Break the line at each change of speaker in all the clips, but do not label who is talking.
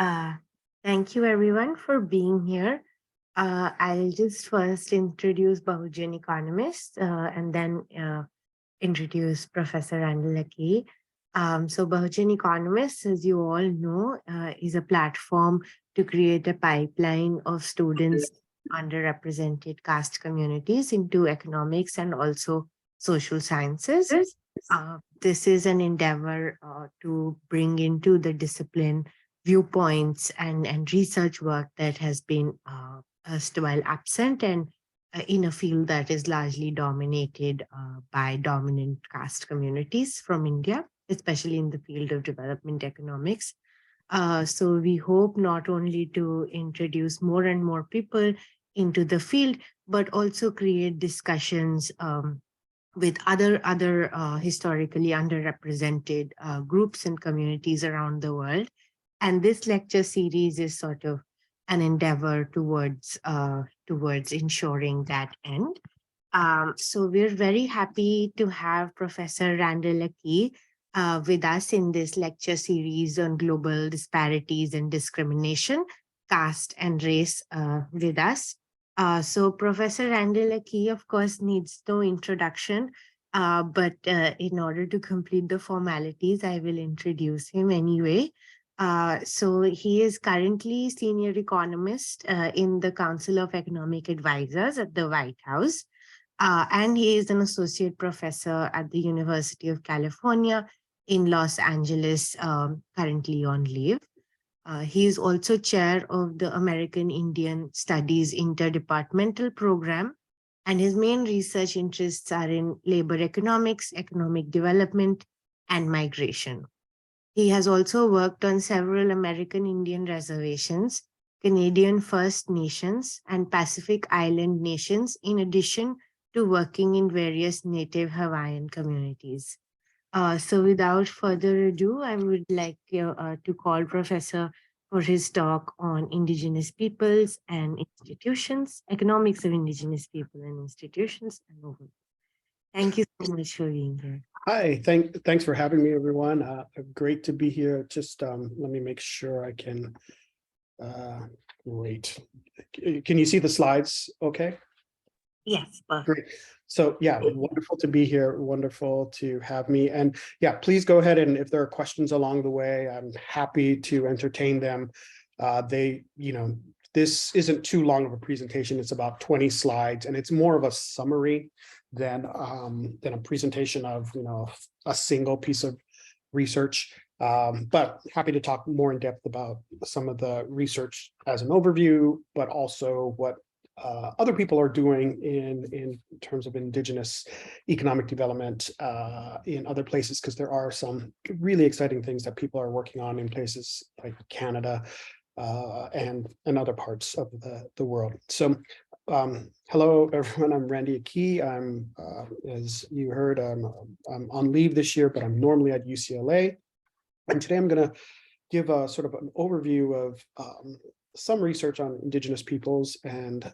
Uh, Thank you everyone for being here. I'll just first introduce Bahujan Economist and then introduce Professor Randall Akee. So Bahujan Economist, as you all know, is a platform to create a pipeline of students underrepresented caste communities into economics and also social sciences. This is an endeavor to bring into the discipline viewpoints and research work that has been erstwhile absent and in a field that is largely dominated by dominant caste communities from India, especially in the field of development economics. So we hope not only to introduce more and more people into the field, but also create discussions with other historically underrepresented groups and communities around the world. And this lecture series is sort of an endeavor towards ensuring that end. So we're very happy to have Professor Randall Akee with us in this lecture series on global disparities and discrimination, caste and race with us. So Professor Randall Akee, of course, needs no introduction, but in order to complete the formalities, I will introduce him anyway. So he is currently senior economist in the Council of Economic Advisors at the White House. And he is an associate professor at the University of California in Los Angeles, currently on leave. He is also chair of the American Indian Studies Interdepartmental Program, and his main research interests are in labor economics, economic development, and migration. He has also worked on several American Indian reservations, Canadian First Nations, and Pacific Island nations, in addition to working in various Native Hawaiian communities. So without further ado, I would like to call Professor for his talk on Indigenous peoples and institutions, economics of Indigenous people and institutions, and over. Thank you so much for being here.
Hi, thanks for having me, everyone. Great to be here. Just let me make sure I can. Great. Can you see the slides? Okay.
Yes, perfect.
Great. So yeah, wonderful to be here. Wonderful to have me. And yeah, please go ahead, and if there are questions along the way, I'm happy to entertain them. This isn't too long of a presentation. It's about 20 slides, and it's more of a summary than a presentation of a single piece of research. But happy to talk more in depth about some of the research as an overview, but also what other people are doing in terms of Indigenous economic development in other places, because there are some really exciting things that people are working on in places like Canada and other parts of the world. So hello, everyone. I'm Randy Akee. I'm, as you heard, I'm on leave this year, but I'm normally at UCLA. And today I'm going to give a sort of an overview of some research on Indigenous peoples and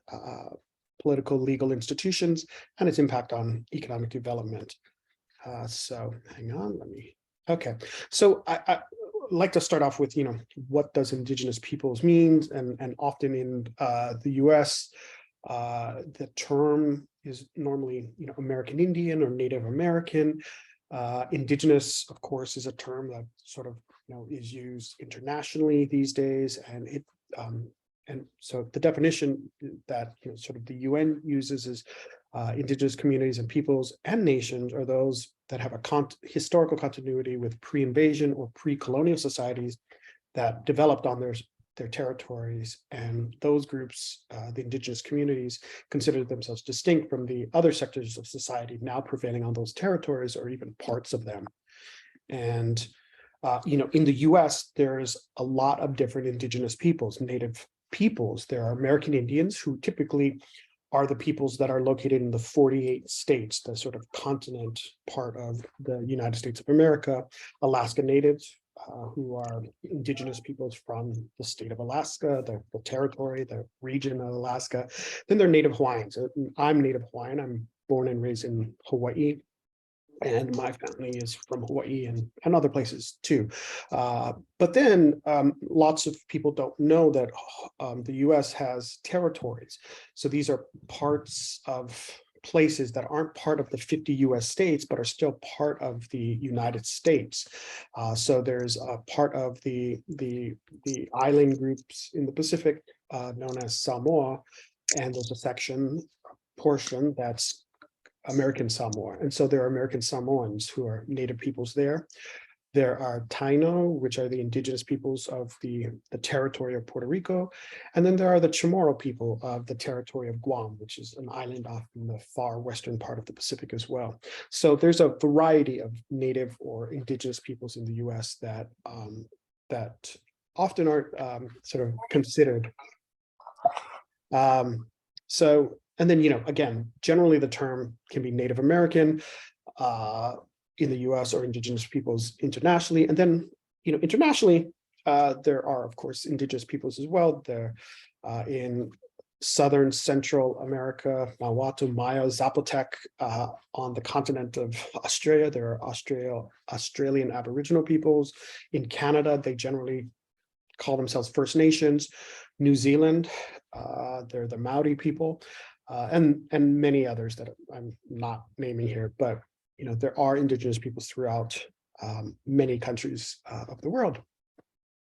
political legal institutions and its impact on economic development. So hang on, okay. So I like to start off with, what does Indigenous peoples mean? And often in the US, the term is normally, American Indian or Native American. Indigenous, of course, is a term that sort of, is used internationally these days, and so the definition that sort of the UN uses is Indigenous communities and peoples and nations are those that have a historical continuity with pre-invasion or pre-colonial societies that developed on their territories, and those groups, the Indigenous communities, consider themselves distinct from the other sectors of society now prevailing on those territories or even parts of them. And in the US, there's a lot of different Indigenous peoples, Native peoples. There are American Indians, who typically are the peoples that are located in the 48 states, the sort of continent part of the United States of America. Alaska Natives, who are Indigenous peoples from the state of Alaska, the territory, the region of Alaska. Then there are Native Hawaiians. I'm Native Hawaiian. I'm born and raised in Hawaii. and my family is from Hawaii and other places too. But then lots of people don't know that the US has territories. So these are parts of places that aren't part of the 50 US states, but are still part of the United States. So there's a part of the island groups in the Pacific known as Samoa, and there's a portion that's American Samoa. And so there are American Samoans who are native peoples there. There are Taino, which are the indigenous peoples of the territory of Puerto Rico. And then there are the Chamorro people of the territory of Guam, which is an island off in the far western part of the Pacific as well. So there's a variety of native or indigenous peoples in the US that often aren't sort of considered. And then, again, generally the term can be Native American in the US or indigenous peoples internationally. And then, internationally, there are, of course, indigenous peoples as well. They're in Southern Central America, Nahuatl, Maya, Zapotec on the continent of Australia. There are Australian Aboriginal peoples. In Canada, they generally call themselves First Nations. New Zealand, they're the Maori people. And many others that I'm not naming here, but there are indigenous peoples throughout many countries of the world.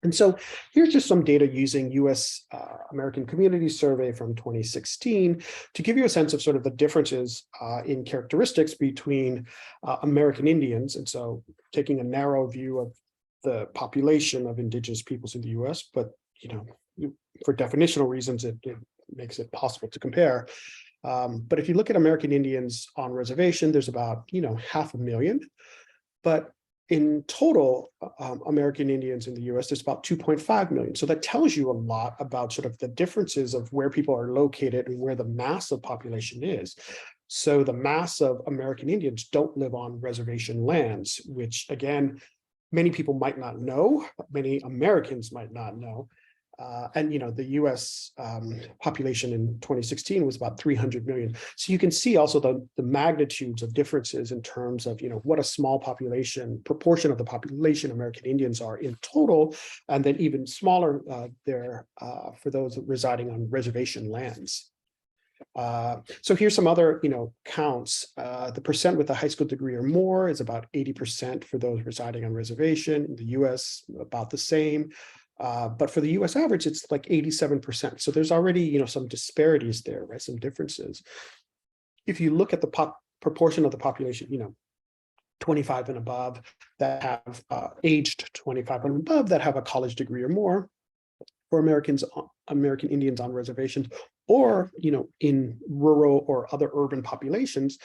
And so here's just some data using US American Community Survey from 2016 to give you a sense of sort of the differences in characteristics between American Indians. And so taking a narrow view of the population of indigenous peoples in the US, but for definitional reasons, it makes it possible to compare. But if you look at American Indians on reservation, there's about 500,000. But in total, American Indians in the US, there's about 2.5 million. So that tells you a lot about sort of the differences of where people are located and where the mass of population is. So the mass of American Indians don't live on reservation lands, which again, many people might not know, many Americans might not know. And the US population in 2016 was about 300 million. So you can see also the magnitudes of differences in terms of what a small proportion of the population American Indians are in total, and then even smaller there for those residing on reservation lands. So here's some other counts. The percent with a high school degree or more is about 80% for those residing on reservation. In the US, about the same. But for the US average, it's like 87%. So there's already, some disparities there, right? Some differences. If you look at the proportion of the population, 25 and above that have aged 25 and above that have a college degree or more, for American Indians on reservations, or in rural or other urban populations,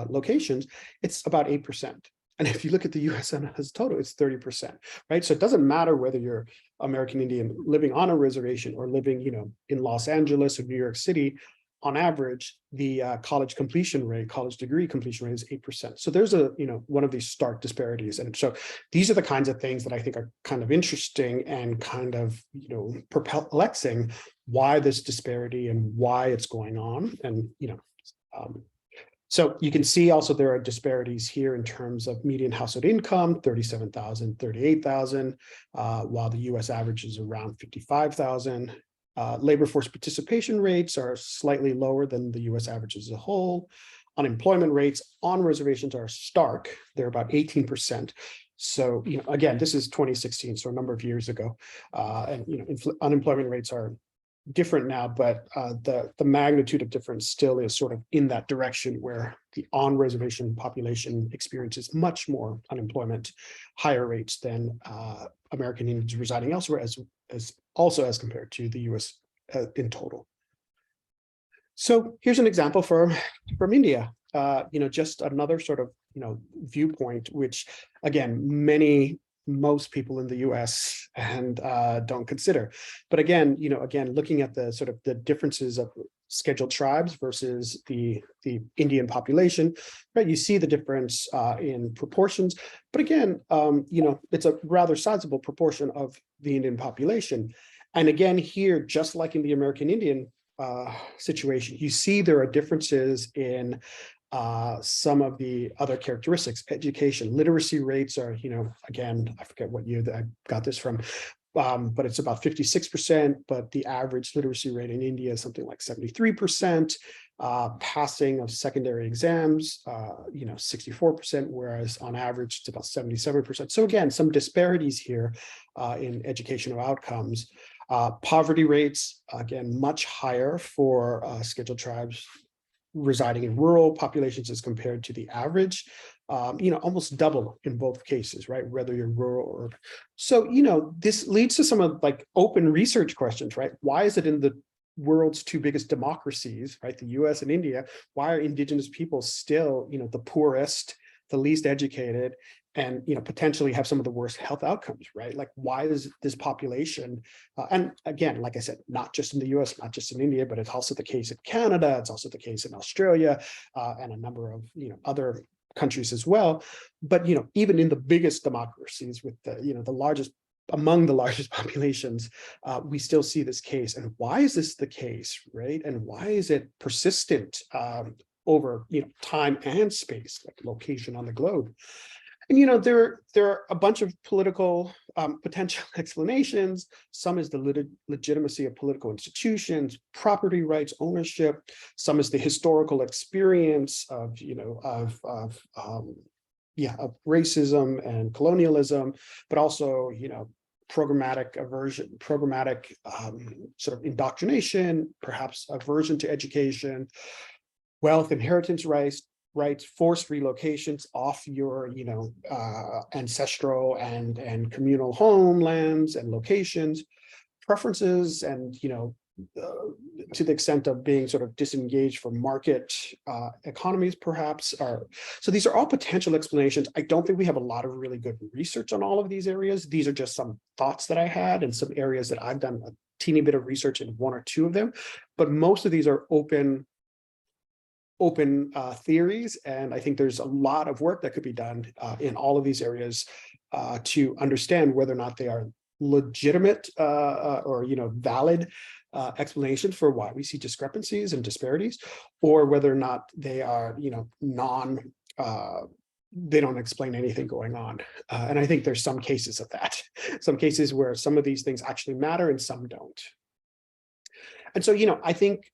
locations, it's about 8%. And if you look at the US as total, it's 30%, right? So it doesn't matter whether you're American Indian living on a reservation or living, in Los Angeles or New York City. On average, the college degree completion rate is 8%. So there's one of these stark disparities. And so these are the kinds of things that I think are kind of interesting and kind of, perplexing why this disparity and why it's going on. And, so you can see also there are disparities here in terms of median household income, 37,000, 38,000, while the US average is around 55,000. Labor force participation rates are slightly lower than the US average as a whole. Unemployment rates on reservations are stark. They're about 18%. So, again, this is 2016, so a number of years ago. And, unemployment rates are different now, but the magnitude of difference still is sort of in that direction where the on-reservation population experiences much more unemployment, higher rates than American Indians residing elsewhere, as compared to the US in total. So here's an example from India. Just another sort of viewpoint, which again most people in the US and don't consider. But again, looking at the sort of the differences of scheduled tribes versus the Indian population, right? You see the difference in proportions. But again, it's a rather sizable proportion of the Indian population. And again, here, just like in the American Indian situation, you see there are differences in some of the other characteristics. Education, literacy rates are, again, I forget what year that I got this from, but it's about 56%, but the average literacy rate in India is something like 73%. Passing of secondary exams, 64%, whereas on average it's about 77%. So again, some disparities here in educational outcomes. Poverty rates, again, much higher for scheduled tribes residing in rural populations as compared to the average, almost double in both cases, right? Whether you're rural or urban. So, this leads to some of like open research questions, right? Why is it in the world's two biggest democracies, right? The US and India, why are indigenous people still, the poorest, the least educated, and potentially have some of the worst health outcomes, right? Like, why is this population, and again, like I said, not just in the US, not just in India, but it's also the case in Canada, it's also the case in Australia, and a number of other countries as well. But even in the biggest democracies with the largest, among the largest populations, we still see this case. And why is this the case, right? And why is it persistent over time and space, like location on the globe? And there are a bunch of political potential explanations. Some is the legitimacy of political institutions, property rights, ownership. Some is the historical experience of racism and colonialism, but also programmatic aversion, programmatic sort of indoctrination, perhaps aversion to education, wealth, inheritance rights, forced relocations off your, ancestral and communal homelands and locations, preferences, and, to the extent of being sort of disengaged from market economies, perhaps. So these are all potential explanations. I don't think we have a lot of really good research on all of these areas. These are just some thoughts that I had and some areas that I've done a teeny bit of research in one or two of them, but most of these are open theories, and I think there's a lot of work that could be done in all of these areas to understand whether or not they are legitimate or valid explanations for why we see discrepancies and disparities, or whether or not they are they don't explain anything going on. And I think there's some cases of that, some cases where some of these things actually matter and some don't. And so, I think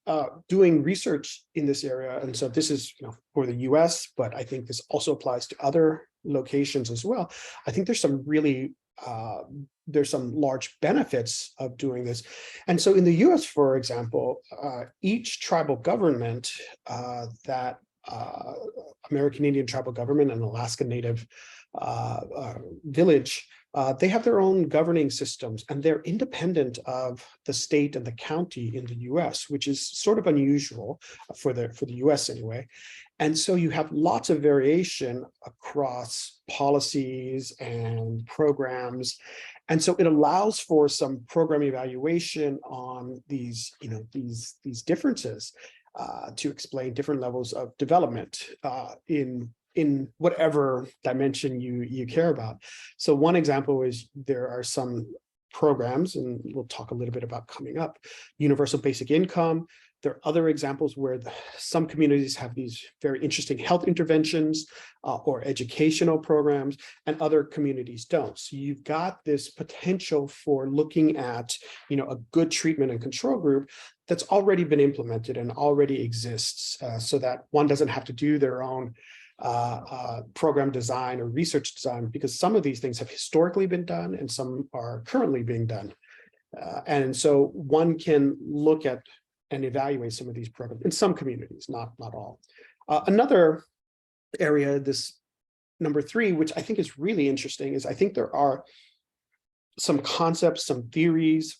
doing research in this area, and so this is, for the US, but I think this also applies to other locations as well. I think there's some really, there's some large benefits of doing this. And so in the US, for example, each tribal government that American Indian tribal government and Alaska Native village, they have their own governing systems, and they're independent of the state and the county in the US, which is sort of unusual for the US anyway. And so you have lots of variation across policies and programs. And so it allows for some program evaluation on these, these differences to explain different levels of development in whatever dimension you care about. So one example is there are some programs, and we'll talk a little bit about coming up, universal basic income. There are other examples where some communities have these very interesting health interventions or educational programs, and other communities don't. So you've got this potential for looking at, a good treatment and control group that's already been implemented and already exists, so that one doesn't have to do their own program design or research design, because some of these things have historically been done and some are currently being done. And so one can look at and evaluate some of these programs in some communities, not all. Another area, this number 3, which I think is really interesting, is I think there are some concepts, some theories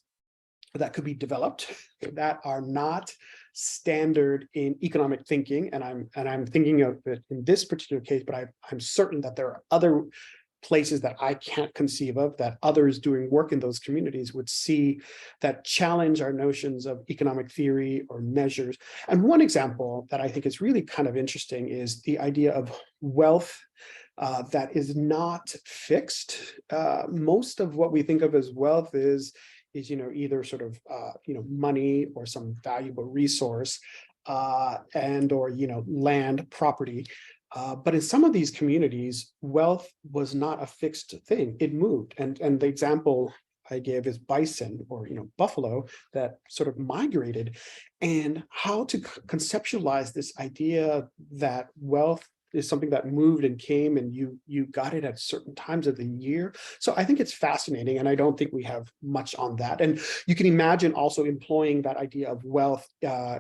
that could be developed that are not standard in economic thinking, and I'm thinking of it in this particular case, but I'm certain that there are other places that I can't conceive of that others doing work in those communities would see that challenge our notions of economic theory or measures. And one example that I think is really kind of interesting is the idea of wealth that is not fixed. Most of what we think of as wealth is either sort of money or some valuable resource and or land property. But in some of these communities, wealth was not a fixed thing. It moved. And the example I gave is bison or buffalo that sort of migrated, and how to conceptualize this idea that wealth is something that moved and came and you got it at certain times of the year. So I think it's fascinating, and I don't think we have much on that. And you can imagine also employing that idea of wealth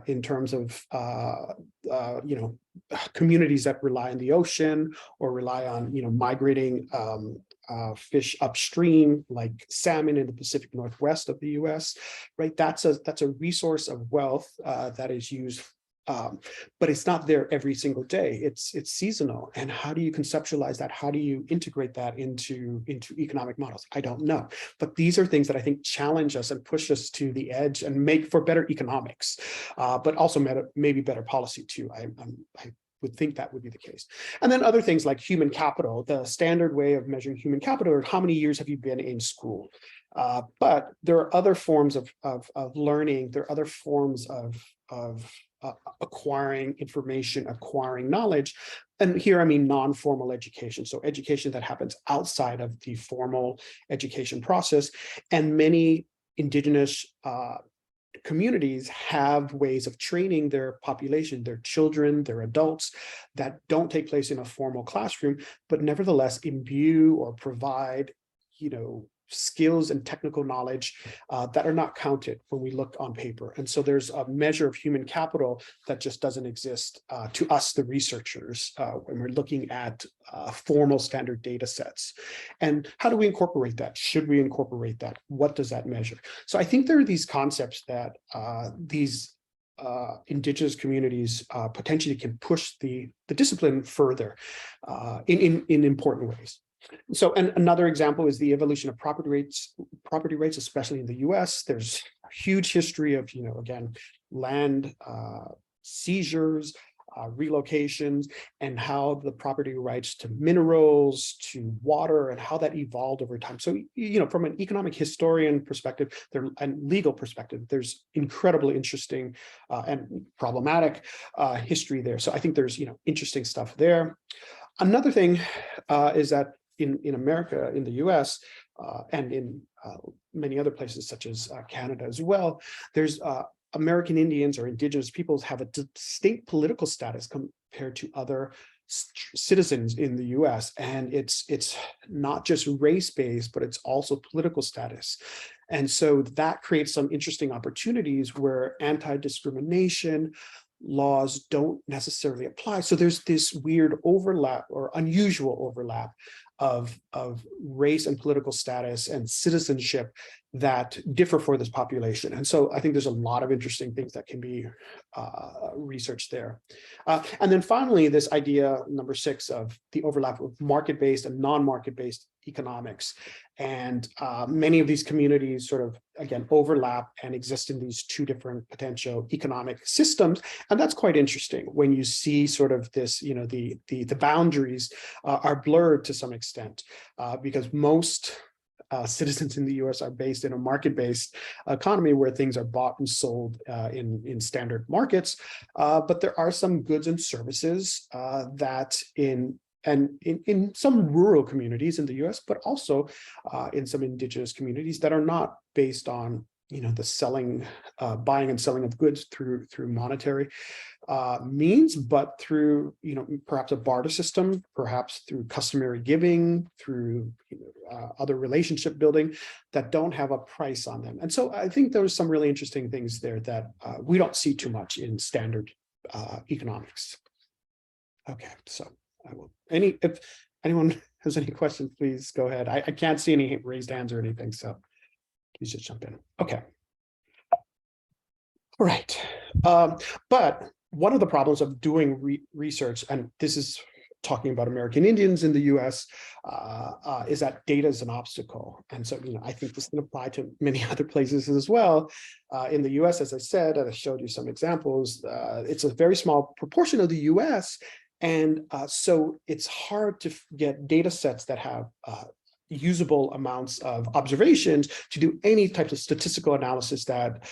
in terms of communities that rely on the ocean or rely on migrating fish upstream, like salmon in the Pacific Northwest of the US, right? That's a resource of wealth that is used, but it's not there every single day. It's seasonal. And how do you conceptualize that? How do you integrate that into economic models? I don't know. But these are things that I think challenge us and push us to the edge and make for better economics, but also maybe better policy too. I would think that would be the case. And then other things like human capital. The standard way of measuring human capital is how many years have you been in school? But there are other forms of learning. There are other forms of acquiring information, acquiring knowledge. And here I mean non-formal education. So education that happens outside of the formal education process. And many Indigenous communities have ways of training their population, their children, their adults, that don't take place in a formal classroom, but nevertheless imbue or provide, skills and technical knowledge that are not counted when we look on paper. And so there's a measure of human capital that just doesn't exist to us, the researchers, when we're looking at formal standard data sets. And how do we incorporate that? Should we incorporate that? What does that measure? So I think there are these concepts that these Indigenous communities potentially can push the discipline further in important ways. So, and another example is the evolution of property rates, especially in the US. There's a huge history of, again, land seizures, relocations, and how the property rights to minerals, to water, and how that evolved over time. So, from an economic historian perspective and legal perspective, there's incredibly interesting and problematic history there. So I think there's, interesting stuff there. Another thing is that in America, in the US, and in many other places such as Canada as well, there's American Indians or Indigenous peoples have a distinct political status compared to other citizens in the US. And it's not just race-based, but it's also political status. And so that creates some interesting opportunities where anti-discrimination laws don't necessarily apply. So there's this weird overlap or unusual overlap of race and political status and citizenship that differ for this population. And so I think there's a lot of interesting things that can be researched there. And then finally, this idea, number 6, of the overlap of market-based and non-market-based economics. And many of these communities sort of, again, overlap and exist in these two different potential economic systems. And that's quite interesting when you see sort of this, the boundaries are blurred to some extent, because most citizens in the US are based in a market-based economy where things are bought and sold in standard markets. But there are some goods and services that in some rural communities in the US, but also in some Indigenous communities that are not based on the selling, buying and selling of goods through monetary means, but through perhaps a barter system, perhaps through customary giving, through other relationship building that don't have a price on them. And so I think there's some really interesting things there that we don't see too much in standard economics. Okay, so I will. If anyone has any questions, please go ahead. I can't see any raised hands or anything, so please just jump in. Okay. All right. But one of the problems of doing research, and this is talking about American Indians in the US, is that data is an obstacle. And so, I think this can apply to many other places as well. In the US, as I said, and I showed you some examples, it's a very small proportion of the US. And so it's hard to get data sets that have usable amounts of observations to do any types of statistical analysis that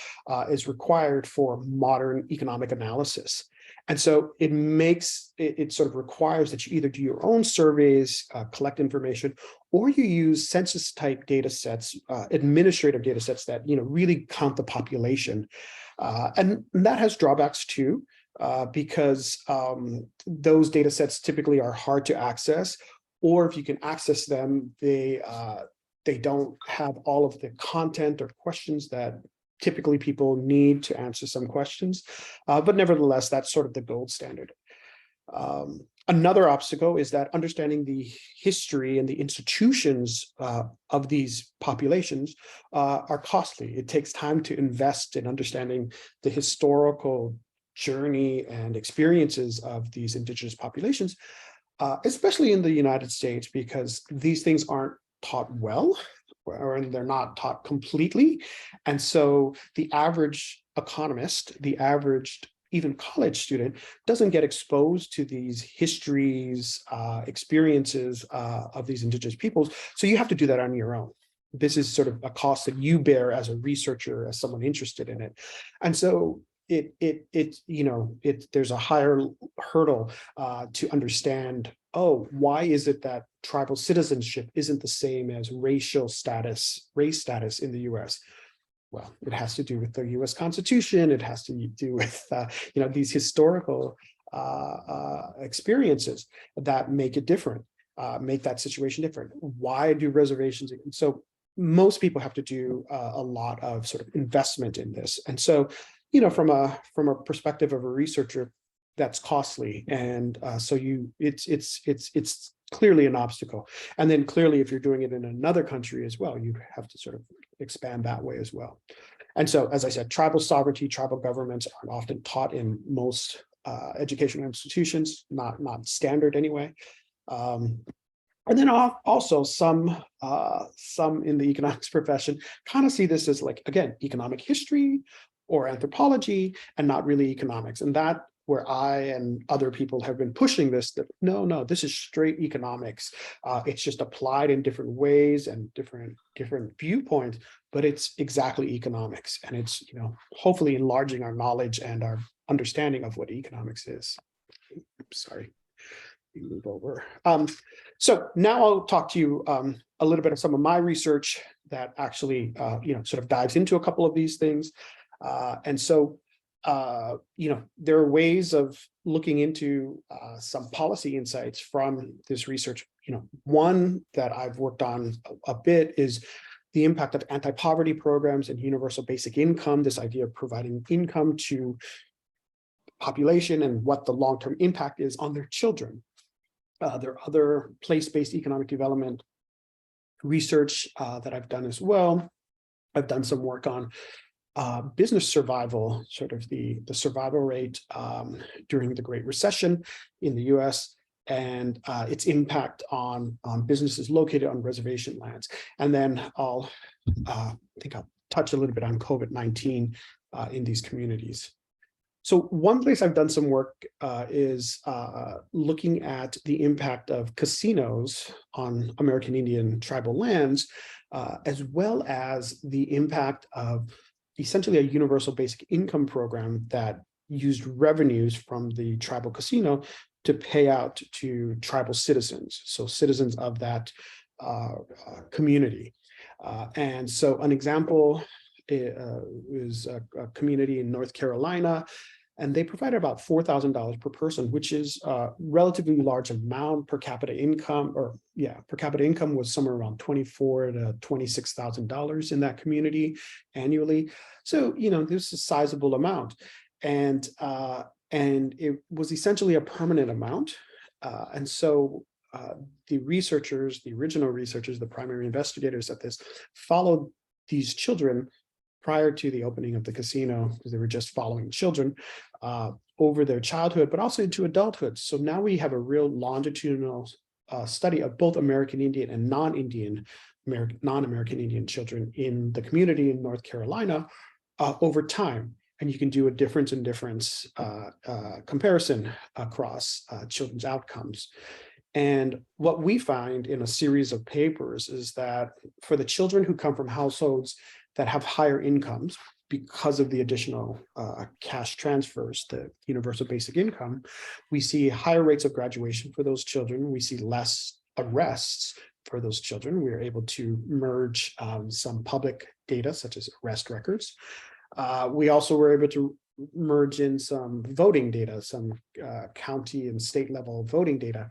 is required for modern economic analysis. And so it sort of requires that you either do your own surveys, collect information, or you use census type data sets, administrative data sets that really count the population. And that has drawbacks too, because those data sets typically are hard to access, or if you can access them, they don't have all of the content or questions that typically people need to answer some questions. But nevertheless, that's sort of the gold standard. Another obstacle is that understanding the history and the institutions of these populations are costly. It takes time to invest in understanding the historical journey and experiences of these indigenous populations, especially in the United States, because these things aren't taught well, or they're not taught completely. And so the average economist, the average even college student, doesn't get exposed to these histories, experiences of these indigenous peoples. So you have to do that on your own. This is sort of a cost that you bear as a researcher, as someone interested in it. And so there's a higher hurdle to understand, why is it that tribal citizenship isn't the same as race status in the US? Well, it has to do with the US Constitution. It has to do with these historical experiences that make it different, make that situation different. Why do reservations? So most people have to do a lot of sort of investment in this, and so from a perspective of a researcher, that's costly, and so it's clearly an obstacle. And then clearly, if you're doing it in another country as well, you have to sort of expand that way as well. And so, as I said, tribal sovereignty, tribal governments are often taught in most educational institutions, not standard anyway. And then also some in the economics profession kind of see this as, like, again, economic history or anthropology and not really economics. And that where I and other people have been pushing this, that no, this is straight economics. It's just applied in different ways and different viewpoints, but it's exactly economics. And it's, hopefully enlarging our knowledge and our understanding of what economics is. Sorry, move over. So now I'll talk to you a little bit of some of my research that actually, sort of dives into a couple of these things. And so, there are ways of looking into some policy insights from this research. One that I've worked on a bit is the impact of anti-poverty programs and universal basic income, this idea of providing income to population and what the long-term impact is on their children. There are other place-based economic development research that I've done as well. I've done some work on business survival, sort of the survival rate during the Great Recession in the US, and its impact on businesses located on reservation lands. And then I'll touch a little bit on COVID-19 in these communities. So one place I've done some work is looking at the impact of casinos on American Indian tribal lands, as well as the impact of essentially a universal basic income program that used revenues from the tribal casino to pay out to tribal citizens, so citizens of that community. And so an example is a community in North Carolina, and they provided about $4,000 per person, which is a relatively large amount. Per capita income was somewhere around $24,000 to $26,000 in that community annually. So, this is a sizable amount, and it was essentially a permanent amount. And so the original researchers, the primary investigators at this, followed these children prior to the opening of the casino, because they were just following children over their childhood, but also into adulthood. So now we have a real longitudinal study of both American Indian and non-American Indian children in the community in North Carolina over time. And you can do a difference in difference comparison across children's outcomes. And what we find in a series of papers is that for the children who come from households that have higher incomes because of the additional cash transfers, the universal basic income, we see higher rates of graduation for those children. We see less arrests for those children. We are able to merge some public data, such as arrest records. We also were able to merge in some voting data, some county and state level voting data.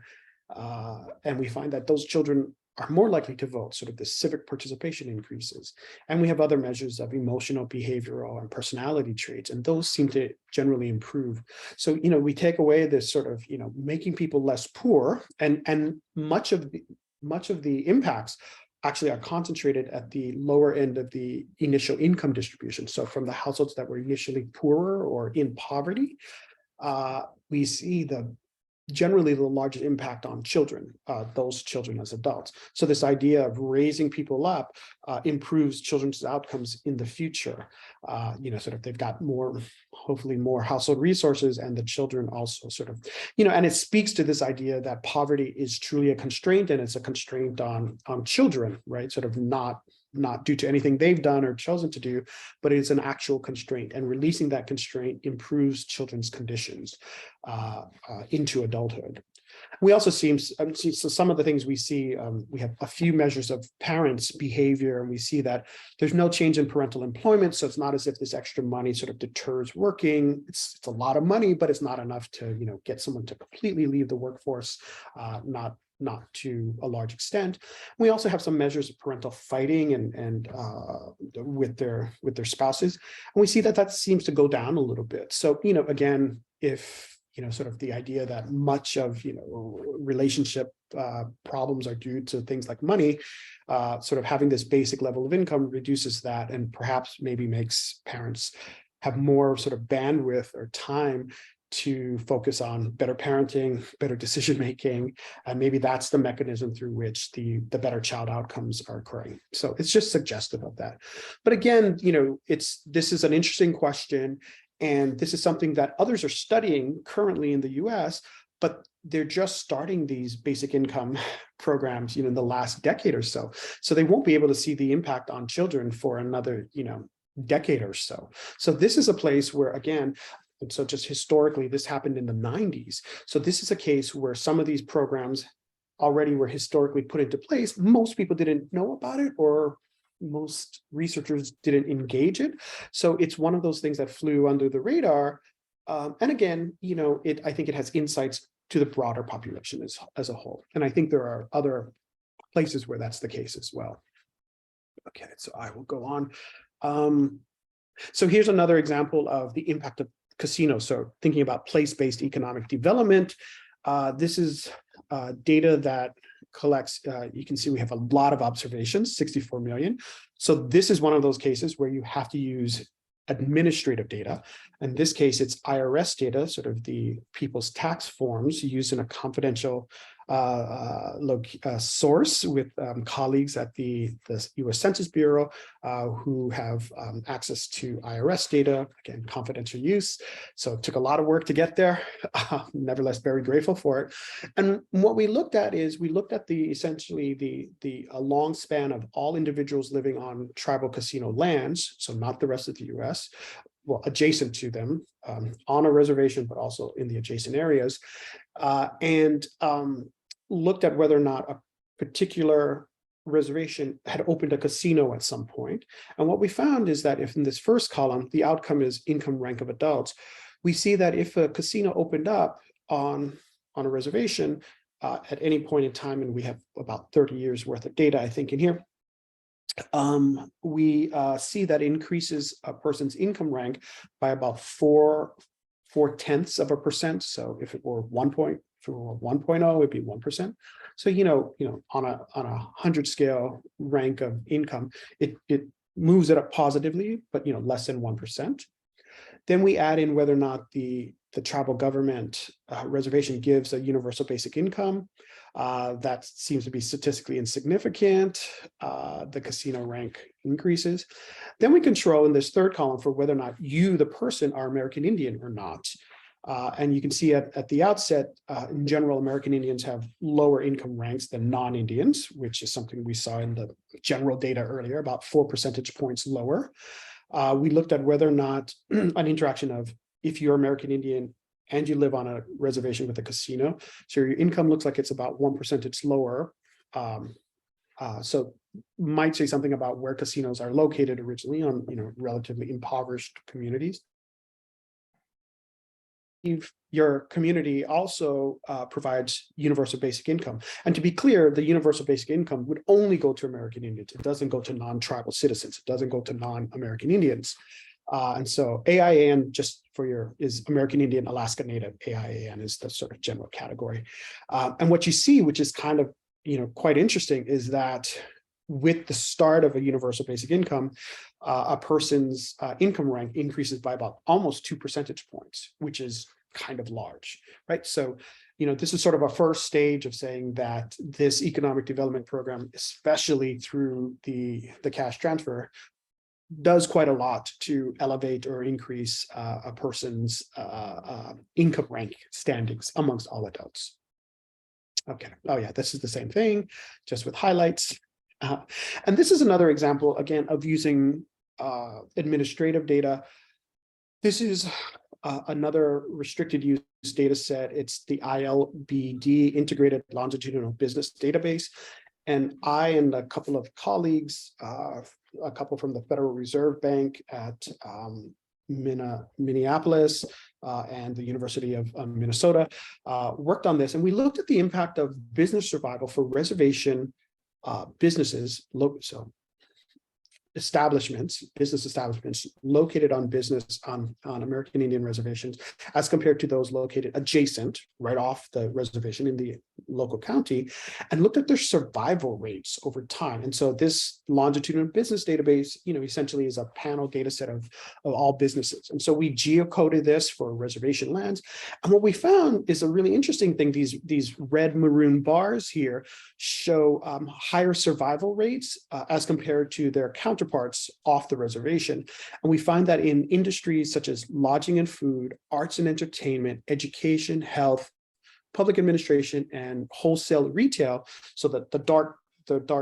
And we find that those children are more likely to vote, sort of the civic participation increases. And we have other measures of emotional, behavioral, and personality traits, and those seem to generally improve. So, we take away this sort of, making people less poor, and much of the impacts actually are concentrated at the lower end of the initial income distribution. So from the households that were initially poorer or in poverty, we see generally the largest impact on children, those children as adults. So this idea of raising people up improves children's outcomes in the future. Sort of they've got hopefully more household resources, and the children also sort of, and it speaks to this idea that poverty is truly a constraint, and it's a constraint on children, right? Sort of not due to anything they've done or chosen to do, but it's an actual constraint, and releasing that constraint improves children's conditions into adulthood. We also see so some of the things we see, we have a few measures of parents' behavior, and we see that there's no change in parental employment. So it's not as if this extra money sort of deters working. It's a lot of money, but it's not enough to, get someone to completely leave the workforce, not to a large extent. We also have some measures of parental fighting and with their spouses, and we see that seems to go down a little bit. So again, if sort of the idea that much of relationship problems are due to things like money, sort of having this basic level of income reduces that, and perhaps maybe makes parents have more sort of bandwidth or time to focus on better parenting, better decision making, and maybe that's the mechanism through which the better child outcomes are occurring. So it's just suggestive of that. But again, this is an interesting question, and this is something that others are studying currently in the US, but they're just starting these basic income programs, in the last decade or so. So they won't be able to see the impact on children for another, decade or so. So this is a place where, again, and so just historically, this happened in the 90s. So this is a case where some of these programs already were historically put into place. Most people didn't know about it, or most researchers didn't engage it. So it's one of those things that flew under the radar. And again, I think it has insights to the broader population as a whole. And I think there are other places where that's the case as well. Okay, so I will go on. So here's another example of the impact of casinos. So thinking about place-based economic development, this is data that collects, you can see we have a lot of observations, 64 million. So this is one of those cases where you have to use administrative data. In this case, it's IRS data, sort of the people's tax forms used in a confidential source with colleagues at the US Census Bureau who have access to IRS data, again, confidential use. So it took a lot of work to get there, nevertheless, very grateful for it. And what we looked at is essentially a long span of all individuals living on tribal casino lands, so not the rest of the US, well, adjacent to them, on a reservation, but also in the adjacent areas, and looked at whether or not a particular reservation had opened a casino at some point. And what we found is that if in this first column, the outcome is income rank of adults, we see that if a casino opened up on a reservation at any point in time, and we have about 30 years worth of data, I think, in here, we see that increases a person's income rank by about 0.4%. So if it were 1.0, it'd be 1%. So, on a 100 scale rank of income, it moves it up positively, but, less than 1%. Then we add in whether or not the tribal government reservation gives a universal basic income. That seems to be statistically insignificant. The casino rank increases. Then we control in this third column for whether or not you, the person, are American Indian or not. And you can see at the outset, in general, American Indians have lower income ranks than non-Indians, which is something we saw in the general data earlier, about 4 percentage points lower. We looked at whether or not an interaction of if you're American Indian and you live on a reservation with a casino, so your income looks like it's about 1 percentage lower. So might say something about where casinos are located originally on, relatively impoverished communities. If your community also provides universal basic income. And to be clear, the universal basic income would only go to American Indians. It doesn't go to non-tribal citizens. It doesn't go to non-American Indians. And so AIAN, just for is American Indian Alaska Native. AIAN is the sort of general category. And what you see, which is kind of, quite interesting, is that with the start of a universal basic income, a person's income rank increases by about almost 2 percentage points, which is kind of large, right? So, this is sort of a first stage of saying that this economic development program, especially through the cash transfer, does quite a lot to elevate or increase a person's income rank standings amongst all adults. Okay. Oh yeah, this is the same thing, just with highlights. And this is another example, again, of using administrative data. This is another restricted use data set. It's the ILBD, Integrated Longitudinal Business Database. And I and a couple of colleagues, a couple from the Federal Reserve Bank at Minneapolis and the University of Minnesota worked on this. And we looked at the impact of business survival for reservation businesses, business establishments located on American Indian reservations, as compared to those located adjacent, right off the reservation in the local county, and looked at their survival rates over time. And so this longitudinal business database, essentially is a panel data set of all businesses. And so we geocoded this for reservation lands. And what we found is a really interesting thing. These red maroon bars here show higher survival rates as compared to their counterparts off the reservation. And we find that in industries such as lodging and food, arts and entertainment, education, health, public administration, and wholesale retail, so that the dark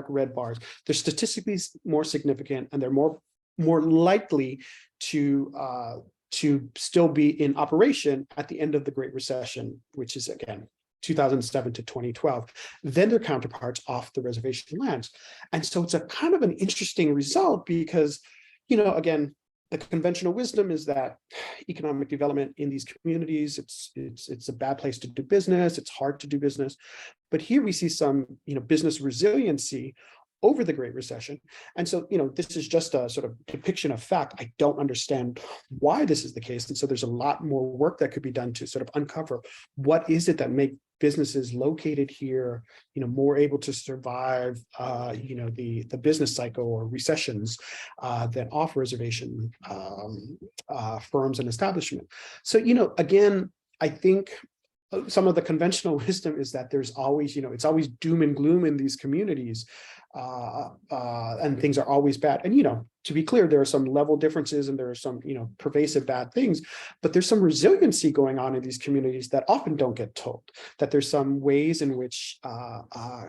red bars, they're statistically more significant, and they're more likely to still be in operation at the end of the Great Recession, which is, again, 2007 to 2012, than their counterparts off the reservation lands. And so it's a kind of an interesting result because, again, the conventional wisdom is that economic development in these communities, it's a bad place to do business. It's hard to do business. But here we see some, business resiliency over the Great Recession. And so, this is just a sort of depiction of fact. I don't understand why this is the case. And so there's a lot more work that could be done to sort of uncover what is it that make businesses located here, more able to survive, the business cycle or recessions than off reservation firms and establishment. So, again, I think some of the conventional wisdom is that there's always, it's always doom and gloom in these communities, and things are always bad. And, to be clear, there are some level differences and there are some, pervasive bad things, but there's some resiliency going on in these communities that often don't get told, that there's some ways in which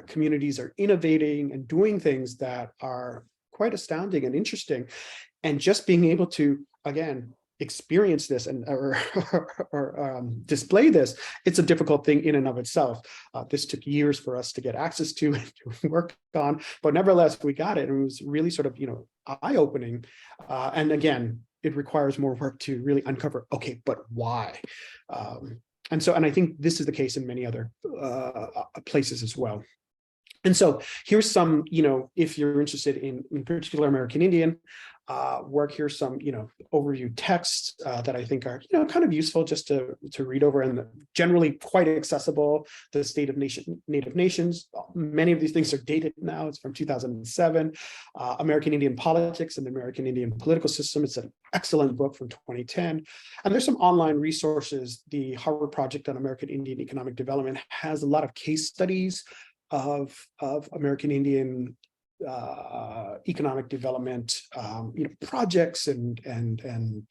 communities are innovating and doing things that are quite astounding and interesting. And just being able to, again, experience this or display this, it's a difficult thing in and of itself. This took years for us to get access to and to work on, but nevertheless, we got it. And it was really sort of, eye-opening. And again, it requires more work to really uncover, okay, but why? And I think this is the case in many other places as well. And so here's some, if you're interested in particular American Indian work, here's some, overview texts that I think are, kind of useful just to read over, and generally quite accessible. The State of Native Nations, many of these things are dated now. It's from 2007. American Indian Politics and the American Indian Political System. It's an excellent book from 2010. And there's some online resources. The Harvard Project on American Indian Economic Development has a lot of case studies of American Indian economic development projects and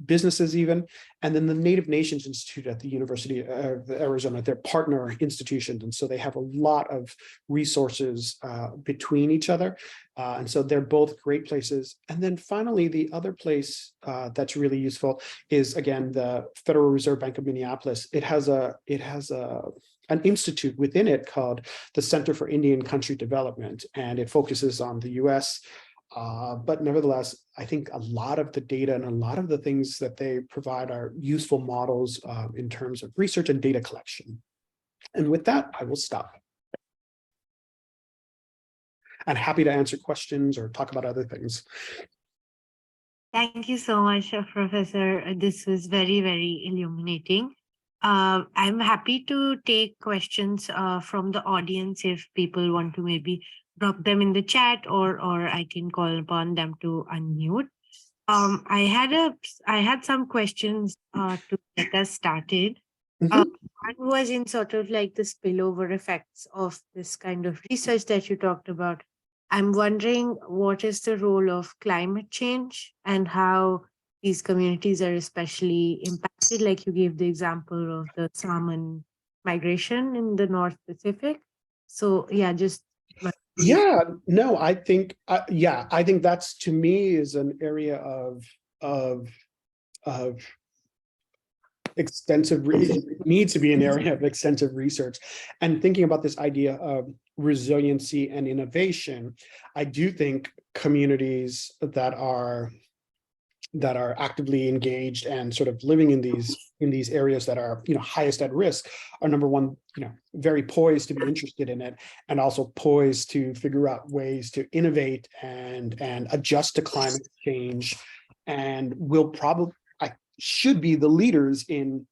businesses even, and then the Native Nations Institute at the University of Arizona, they're partner institutions. And so they have a lot of resources between each other. And so they're both great places. And then finally, the other place that's really useful is, again, the Federal Reserve Bank of Minneapolis. It has an institute within it called the Center for Indian Country Development, and it focuses on the US. But nevertheless, I think a lot of the data and a lot of the things that they provide are useful models in terms of research and data collection. And with that, I will stop. And happy to answer questions or talk about other things.
Thank you so much, Professor. This was very, very illuminating. I'm happy to take questions from the audience if people want to maybe drop them in the chat, or I can call upon them to unmute. I had some questions to get us started. One was in sort of like the spillover effects of this kind of research that you talked about. I'm wondering, what is the role of climate change and how these communities are especially impacted? Like you gave the example of the salmon migration in the North Pacific. So yeah, just
yeah, no, I think I think that's, to me, is an area of extensive needs to be an area of extensive research. And thinking about this idea of resiliency and innovation, I do think communities that are actively engaged and sort of living in these areas that are, highest at risk are, number one, very poised to be interested in it, and also poised to figure out ways to innovate and adjust to climate change, and will probably should be the leaders in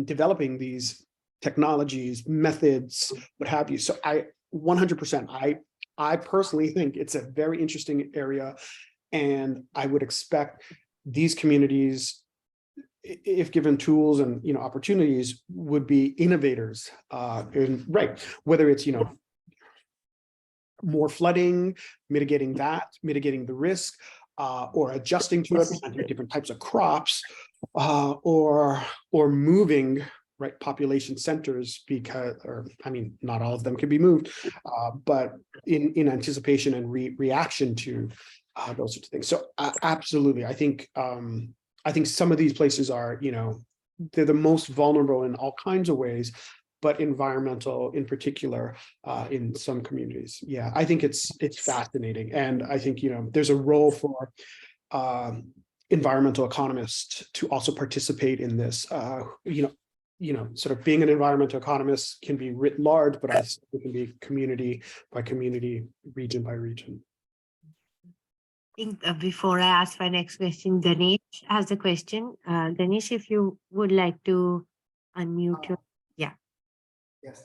developing these technologies, methods, what have you. So I 100%, I personally think it's a very interesting area, and I would expect these communities, if given tools and opportunities, would be innovators. Whether it's more flooding, mitigating the risk, or adjusting to it, planting different types of crops, or moving population centers, not all of them can be moved, but in anticipation and reaction to those sorts of things. So absolutely, I think some of these places are, they're the most vulnerable in all kinds of ways, but environmental in particular, in some communities. Yeah, I think it's fascinating. And I think, there's a role for environmental economists to also participate in this. Sort of being an environmental economist can be writ large, but it can be community by community, region by region.
I think before I ask my next question, Ganesh has a question. Ganesh, if you would like to unmute your, yeah.
Yes.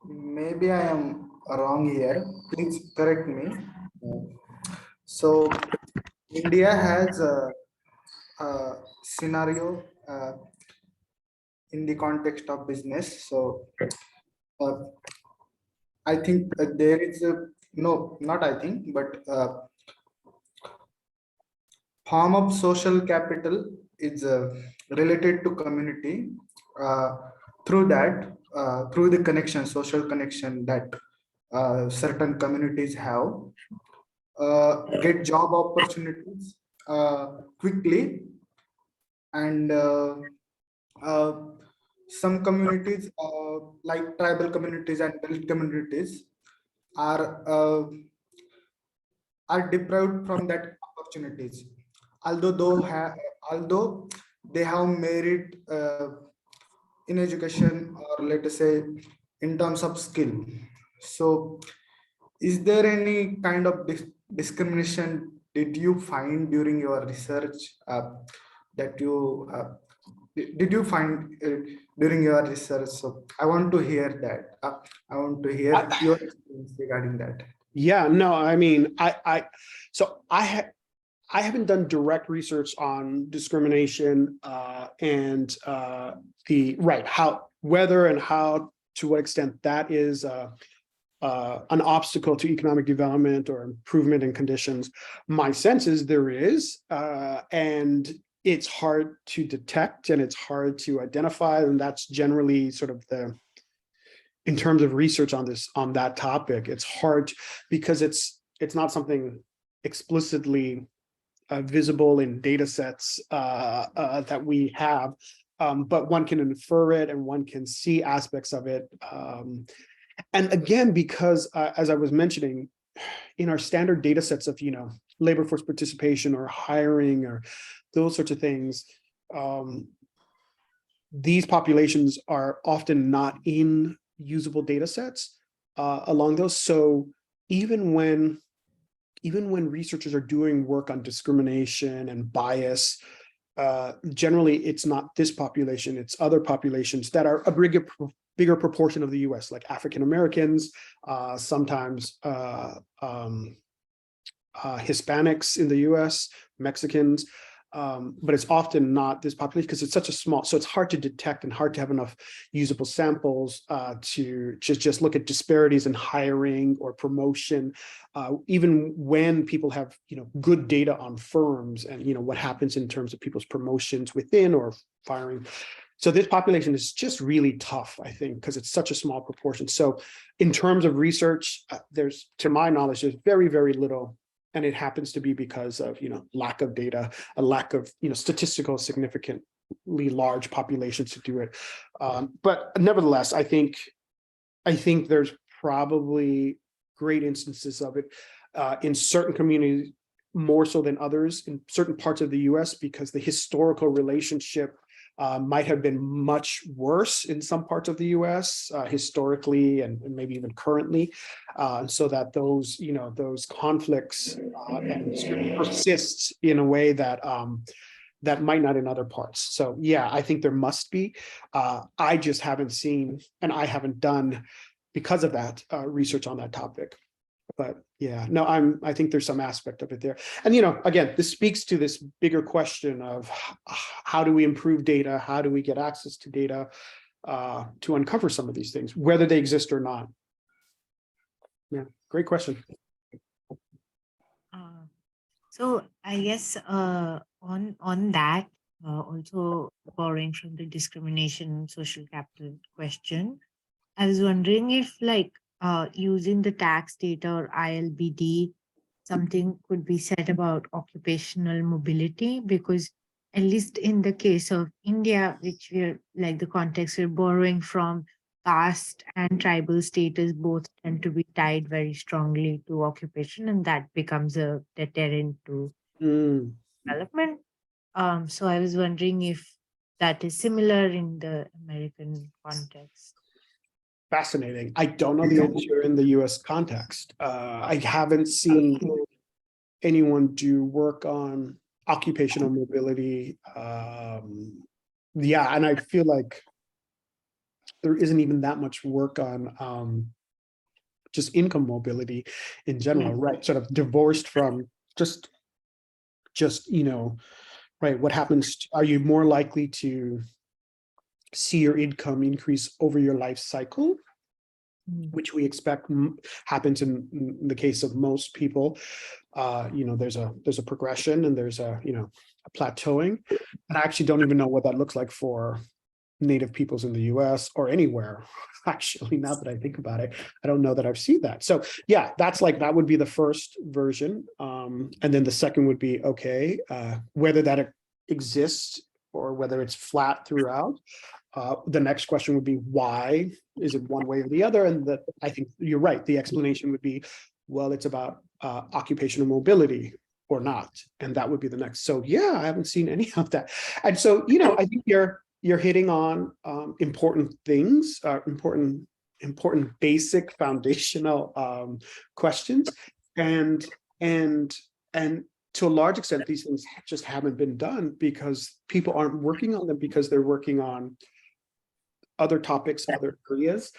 Maybe I am wrong here. Please correct me. So India has a scenario in the context of business. So I think there is not I think, but form of social capital is related to community through the connection, social connection that certain communities have, get job opportunities quickly, and some communities like tribal communities and Dalit communities are deprived from that opportunities, although they have merit in education, or let us say in terms of skill. So is there any kind of discrimination did you find during your research that you did you find during your research? So I want to hear that. I want to hear your experience regarding that.
Yeah, no, I haven't done direct research on discrimination and whether and how, to what extent that is a an obstacle to economic development or improvement in conditions. My sense is there is, and it's hard to detect and it's hard to identify. And that's generally sort of in terms of research on that topic, it's hard because it's not something explicitly visible in data sets that we have, but one can infer it and one can see aspects of it. And again, because as I was mentioning, in our standard data sets of, labor force participation or hiring or those sorts of things, these populations are often not in usable data sets along those. So even when researchers are doing work on discrimination and bias, generally it's not this population, it's other populations that are a bigger proportion of the US, like African Americans, sometimes Hispanics in the US, Mexicans, but it's often not this population because it's such a small, so it's hard to detect and hard to have enough usable samples to just look at disparities in hiring or promotion, even when people have, good data on firms and, what happens in terms of people's promotions within or firing. So this population is just really tough, I think, because it's such a small proportion. So in terms of research, there's, to my knowledge, there's very, very little. And it happens to be because of, lack of data, a lack of, statistical significantly large populations to do it. But nevertheless, I think there's probably great instances of it in certain communities, more so than others in certain parts of the US, because the historical relationship might have been much worse in some parts of the US historically and maybe even currently, so that those conflicts and persist in a way that that might not in other parts. So yeah, I think there must be. I just haven't seen, and I haven't done because of that research on that topic. But yeah, no, I think there's some aspect of it there. And, again, this speaks to this bigger question of how do we improve data? How do we get access to data to uncover some of these things, whether they exist or not? Yeah, great question.
So I guess on that, also borrowing from the discrimination social capital question, I was wondering if using the tax data or ILBD, something could be said about occupational mobility, because at least in the case of India, which we're like the context we're borrowing from, caste and tribal status both tend to be tied very strongly to occupation, and that becomes a deterrent to development. So I was wondering if that is similar in the American context.
Fascinating. I don't know the answer in the US context. I haven't seen anyone do work on occupational mobility. Yeah, and I feel like there isn't even that much work on just income mobility in general, right? Sort of divorced from just right, what happens, are you more likely to see your income increase over your life cycle, which we expect happens in the case of most people. There's a progression and there's a plateauing, and I actually don't even know what that looks like for Native peoples in the US or anywhere. Actually, now that I think about it, I don't know that I've seen that. So yeah, that would be the first version. And then the second would be, okay, whether that exists or whether it's flat throughout. The next question would be, why is it one way or the other? And I think you're right. The explanation would be, well, it's about occupational mobility or not. And that would be the next. So yeah, I haven't seen any of that. And so, I think you're hitting on important things, important basic foundational questions. And to a large extent, these things just haven't been done because people aren't working on them, because they're working on other topics, other areas,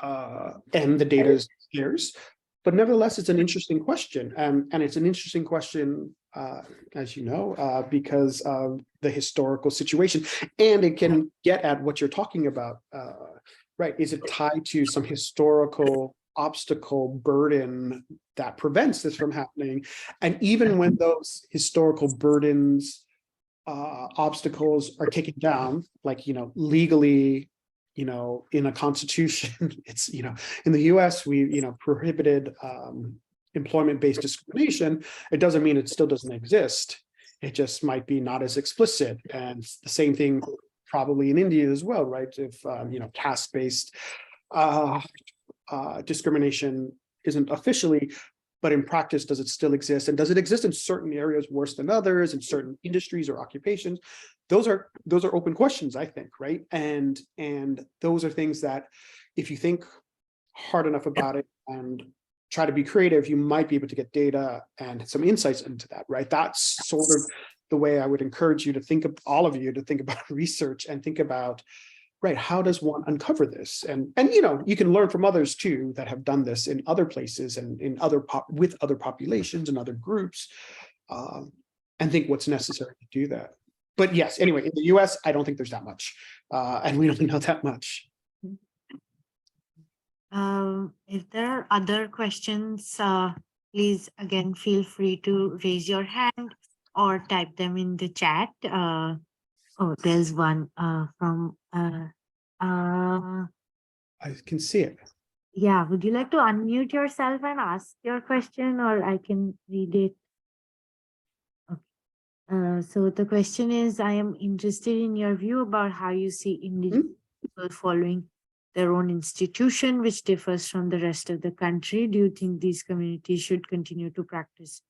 and the data is scarce. But nevertheless, it's an interesting question. And it's an interesting question, as you know, because of the historical situation. And it can get at what you're talking about, right? Is it tied to some historical obstacle burden that prevents this from happening. And even when those historical burdens, obstacles are taken down, like, legally, in a constitution, it's, in the US, we, prohibited employment-based discrimination. It doesn't mean it still doesn't exist. It just might be not as explicit. And the same thing probably in India as well, right? If, caste-based discrimination isn't officially, but in practice, does it still exist? And does it exist in certain areas worse than others, in certain industries or occupations? Those are open questions, I think, right? And those are things that if you think hard enough about it and try to be creative, you might be able to get data and some insights into that, right? That's sort of the way I would encourage you to think of, all of you to think about research and think about, right, how does one uncover this? And you can learn from others too that have done this in other places and in with other populations and other groups, and think what's necessary to do that. But yes, anyway, in the US, I don't think there's that much, and we don't know that much.
If there are other questions, please again feel free to raise your hand or type them in the chat. Oh, there's one from
I can see it.
yeah, would you like to unmute yourself and ask your question, or I can read it? Okay. So the question is, I am interested in your view about how you see Indigenous people following their own institution, which differs from the rest of the country. Do you think these communities should continue to practice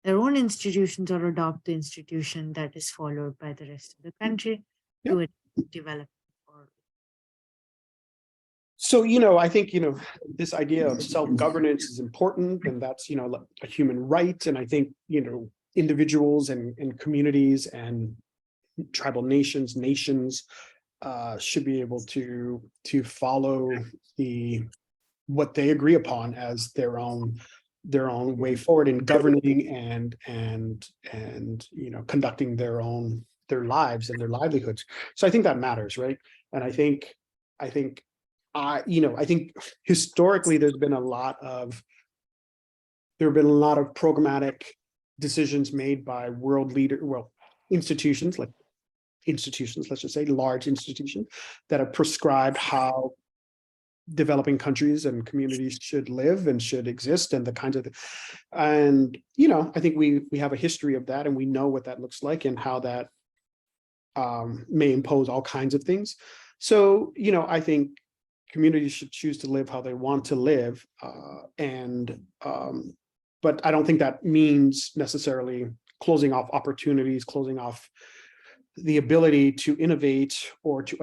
their own institutions or adopt the institution that is followed by the rest of the country to develop?
So, I think, this idea of self-governance is important, and that's, a human right. And I think, individuals and communities and tribal nations should be able to follow what they agree upon as their own way forward in governing and conducting their lives and their livelihoods. So I think that matters, right? And I think historically there have been a lot of programmatic decisions made by institutions, let's just say large institutions, that have prescribed how developing countries and communities should live and should exist, and the kinds of, and I think we have a history of that, and we know what that looks like and how that may impose all kinds of things. So I think communities should choose to live how they want to live, but I don't think that means necessarily closing off opportunities, closing off the ability to innovate or to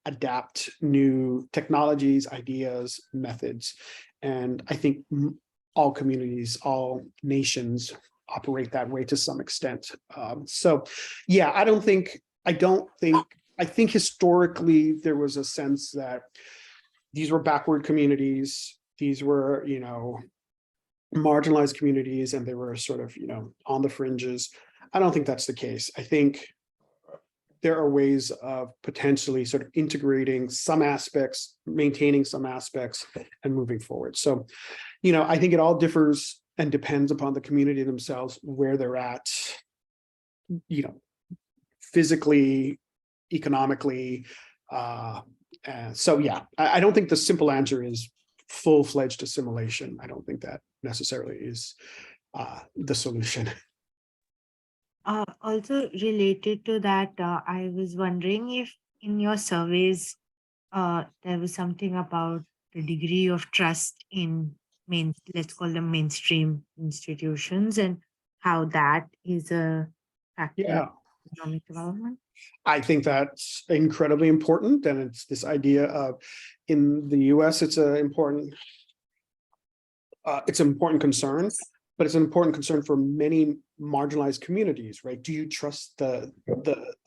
adapt new technologies, ideas, methods. And I think all communities, all nations operate that way to some extent. So yeah, I think historically there was a sense that these were backward communities, these were, marginalized communities, and they were sort of, on the fringes. I don't think that's the case. I think there are ways of potentially sort of integrating some aspects, maintaining some aspects, and moving forward. So, I think it all differs and depends upon the community themselves, where they're at, physically, economically. So yeah, I don't think the simple answer is full-fledged assimilation. I don't think that necessarily is the solution.
Also related to that, I was wondering if in your surveys, there was something about the degree of trust in let's call them mainstream institutions, and how that is a factor of economic development.
I think that's incredibly important. And it's this idea of, in the US, it's an important concern, but it's an important concern for many marginalized communities, right? Do you trust the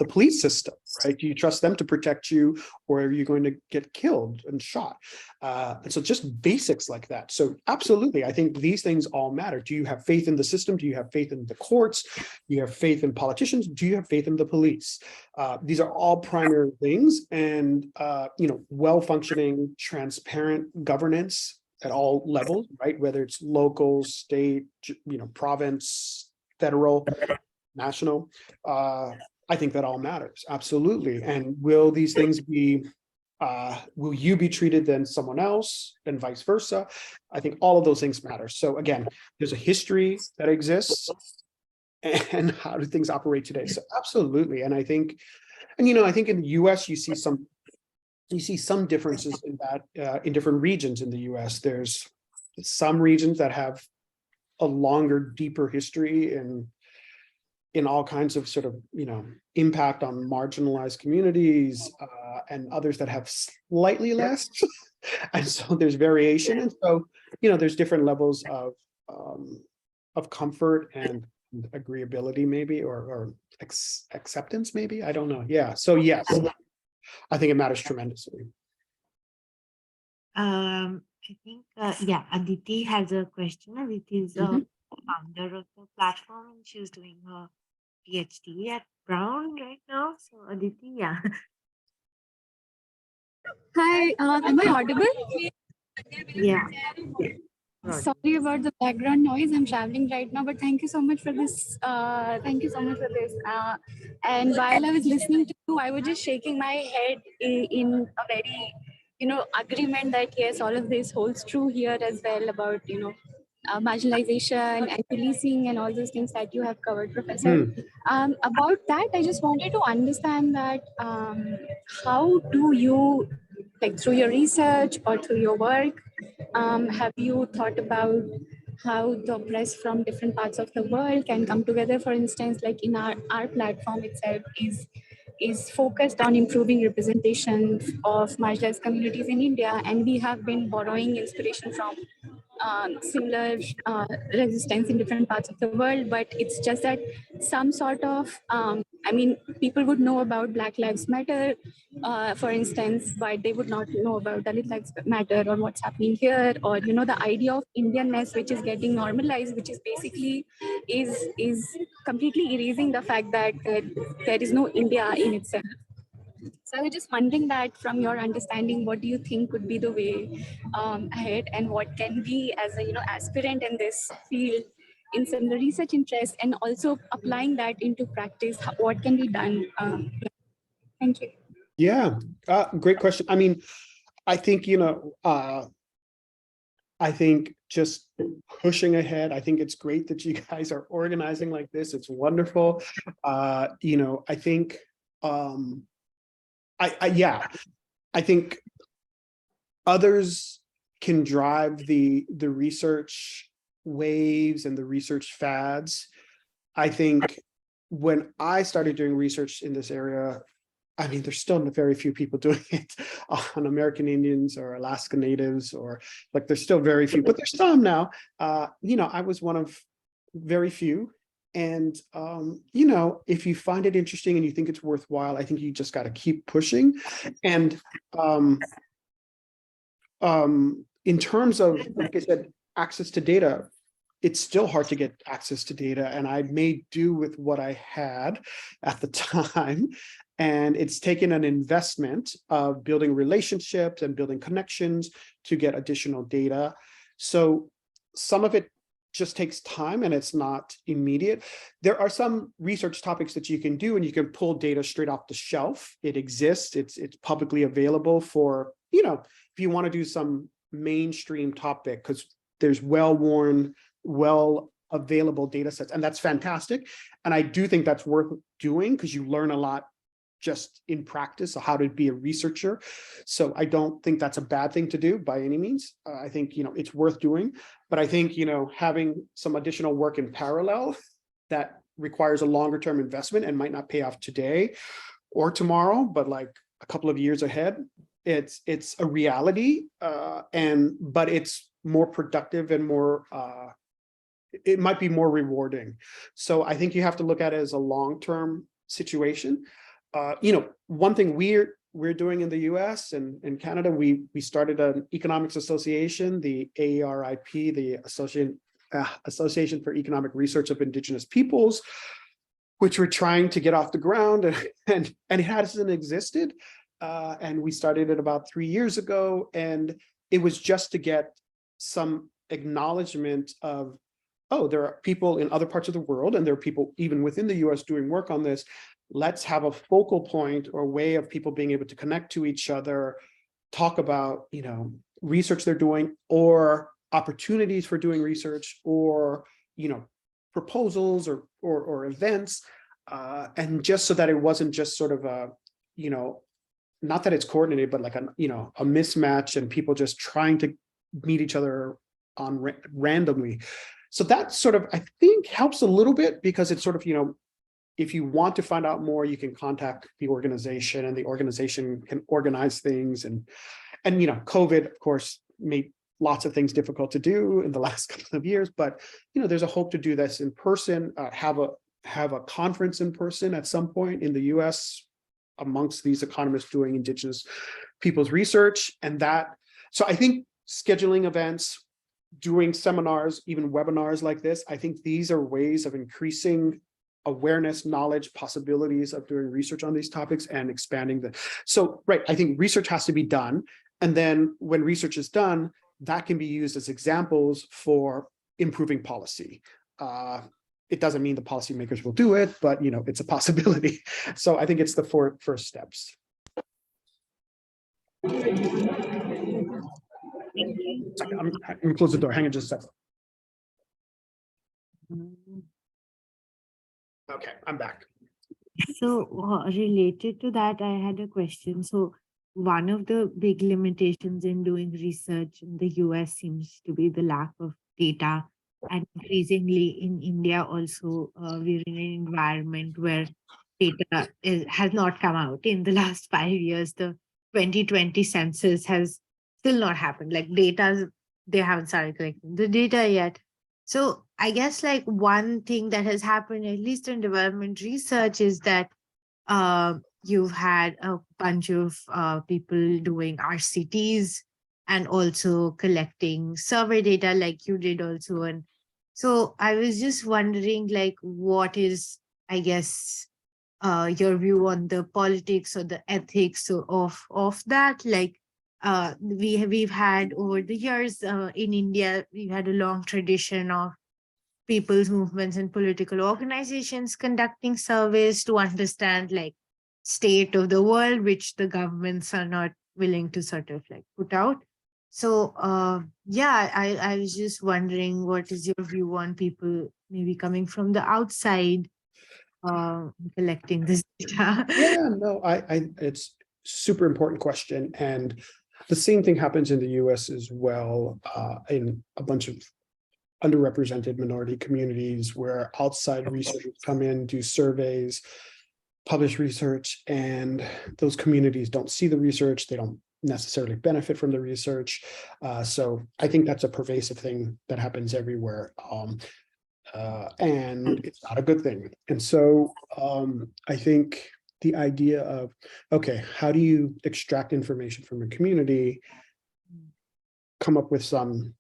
police system, right? Do you trust them to protect you, or are you going to get killed and shot? And so just basics like that. So absolutely, I think these things all matter. Do you have faith in the system? Do you have faith in the courts? Do you have faith in politicians? Do you have faith in the police? These are all primary things, and well-functioning, transparent governance at all levels, right? Whether it's local, state, province, federal, national. I think that all matters, absolutely. And will these things be, will you be treated than someone else and vice versa? I think all of those things matter. So again, there's a history that exists, and how do things operate today? So absolutely. And I think, I think in the US, you see some differences in that in different regions in the US. There's some regions that have a longer, deeper history in all kinds of sort of, impact on marginalized communities, and others that have slightly less. And so there's variation. And so, there's different levels of comfort and agreeability, maybe, or acceptance, maybe. I don't know. Yeah. So yes, I think it matters tremendously.
I think, yeah, Aditi has a question. Aditi is a founder of the platform, and she's doing her PhD at Brown right now. So Aditi, yeah.
Hi, am I audible?
Yeah.
Sorry about the background noise. I'm traveling right now, but thank you so much for this. Thank you so much for this. And while I was listening to you, I was just shaking my head in a very, agreement that yes, all of this holds true here as well about, marginalization and policing and all those things that you have covered, Professor. About that, I just wanted to understand that how do you, like through your research or through your work, have you thought about how the press from different parts of the world can come together? For instance, like in our platform itself is focused on improving representation of marginalized communities in India, and we have been borrowing inspiration from similar resistance in different parts of the world, but it's just that some sort of, people would know about Black Lives Matter, for instance, but they would not know about Dalit Lives Matter or what's happening here, or, the idea of Indianness, which is getting normalized, which is basically is completely erasing the fact that there is no India in itself. So I was just wondering that from your understanding, what do you think would be the way ahead, and what can we as a aspirant in this field in similar research interest, and also applying that into practice, what can be done? Thank you.
Yeah, great question. I mean, I think, I think just pushing ahead, I think it's great that you guys are organizing like this. It's wonderful. I think, I think others can drive the research waves and the research fads. I think when I started doing research in this area, I mean, there's still very few people doing it on American Indians or Alaska Natives, or like there's still very few, but there's some now. I was one of very few. And, if you find it interesting and you think it's worthwhile, I think you just got to keep pushing. And in terms of, like I said, access to data, it's still hard to get access to data. And I made do with what I had at the time. And it's taken an investment of building relationships and building connections to get additional data. So some of it just takes time and it's not immediate. There are some research topics that you can do, and you can pull data straight off the shelf. It exists, it's publicly available for, if you want to do some mainstream topic, because there's well-worn, well-available data sets, and that's fantastic. And I do think that's worth doing because you learn a lot just in practice of how to be a researcher. So I don't think that's a bad thing to do by any means. I think, it's worth doing, but I think, having some additional work in parallel that requires a longer term investment and might not pay off today or tomorrow, but like a couple of years ahead, it's a reality. But it's more productive and more, it might be more rewarding. So I think you have to look at it as a long-term situation. One thing we're doing in the US and in Canada, we started an economics association, the AERIP, the Association for Economic Research of Indigenous Peoples, which we're trying to get off the ground, and it hasn't existed. And we started it about 3 years ago, and it was just to get some acknowledgement of, oh, there are people in other parts of the world, and there are people even within the US doing work on this. Let's have a focal point or way of people being able to connect to each other, talk about, research they're doing, or opportunities for doing research, or, proposals or events. And just so that it wasn't just sort of a, not that it's coordinated, but like a mismatch and people just trying to meet each other on randomly. So that sort of, I think, helps a little bit, because it's sort of, if you want to find out more, you can contact the organization, and the organization can organize things. And COVID, of course, made lots of things difficult to do in the last couple of years, but there's a hope to do this in person, have a conference in person at some point in the US amongst these economists doing Indigenous people's research. And so I think scheduling events, doing seminars, even webinars like this, I think these are ways of increasing awareness, knowledge, possibilities of doing research on these topics and expanding so, right, I think research has to be done. And then when research is done, that can be used as examples for improving policy. It doesn't mean the policymakers will do it, but it's a possibility. So I think it's the four first steps. I'm gonna close the door. Hang on just a second. Okay, I'm back.
So related to that, I had a question. So one of the big limitations in doing research in the US seems to be the lack of data. And increasingly in India also, we're in an environment where data has not come out. In the last 5 years, the 2020 census has still not happened. Like data, they haven't started collecting the data yet. So I guess like one thing that has happened, at least in development research, is that you've had a bunch of people doing RCTs and also collecting survey data like you did also. And so I was just wondering, like, what is, I guess, your view on the politics or the ethics of that? Like, we've had over the years in India, we've had a long tradition of people's movements and political organizations conducting surveys to understand like state of the world, which the governments are not willing to sort of like put out. So yeah, I was just wondering, what is your view on people maybe coming from the outside collecting this data?
Yeah, no, it's super important question. And the same thing happens in the US as well, in a bunch of underrepresented minority communities where outside researchers come in, do surveys, publish research, and those communities don't see the research. They don't necessarily benefit from the research. So I think that's a pervasive thing that happens everywhere. And it's not a good thing. And so I think the idea of, okay, how do you extract information from a community, come up with some,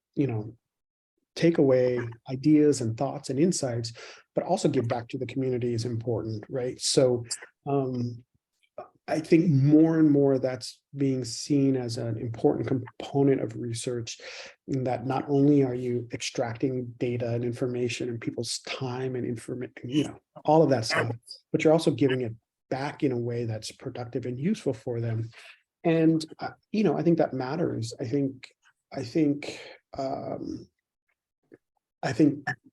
takeaway ideas and thoughts and insights, but also give back to the community is important, right? So I think more and more that's being seen as an important component of research, in that not only are you extracting data and information and people's time and information, all of that stuff, but you're also giving it back in a way that's productive and useful for them. And I think that matters. I think